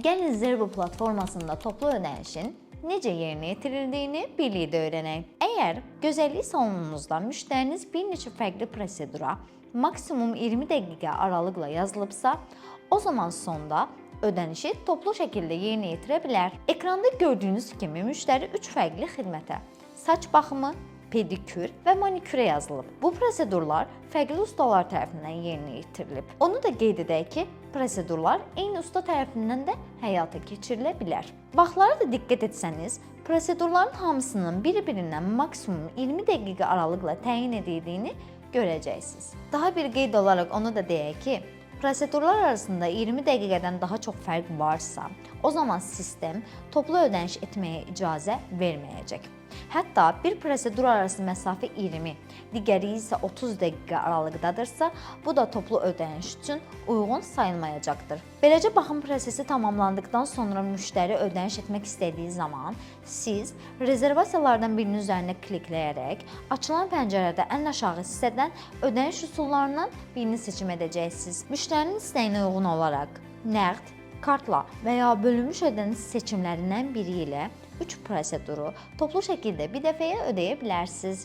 Gəlin Zerbo platformasında toplu ödənişin necə yerinə yetirildiyini birlikdə öyrənək. Əgər gözəllik salonunuzda müştəriniz bir neçə fərqli prosedura maksimum 20 dəqiqə aralıqla yazılıbsa, o zaman sonda ödənişi toplu şəkildə yerinə yetirə bilər. Ekranda gördüyünüz kimi müştəri 3 fərqli xidmətə, saç baxımı, pedikür və manikürə yazılıb. Bu prosedurlar fərqli ustalar tərəfindən yerinə yetirilib. Onu da qeyd edək ki, prosedurlar eyni usta tərəfindən də həyata keçirilə bilər. Vaxtlara da diqqət etsəniz, prosedurların hamısının bir-birindən maksimum 20 dəqiqə aralıqla təyin edildiyini görəcəksiniz. Daha bir qeyd olaraq onu da deyək ki, prosedurlar arasında 20 dəqiqədən daha çox fərq varsa, o zaman sistem toplu ödəniş etməyə icazə verməyəcək. Hətta bir prosedur arası məsafə 20, digəri isə 30 dəqiqə aralıqdadırsa, bu da toplu ödəniş üçün uyğun sayılmayacaqdır. Beləcə baxım prosesi tamamlandıqdan sonra müştəri ödəniş etmək istədiyi zaman siz rezervasiyalardan birinin üzərinə klikləyərək açılan pəncərədə ən aşağı hissədən ödəniş üsullarından birini seçim edəcəksiniz. Müştərinin istəyinə uyğun olaraq nəqd, kartla və ya bölünmüş ödəniş seçimlərindən biri ilə 3 proseduru toplu şəkildə bir dəfəyə ödəyə bilərsiniz.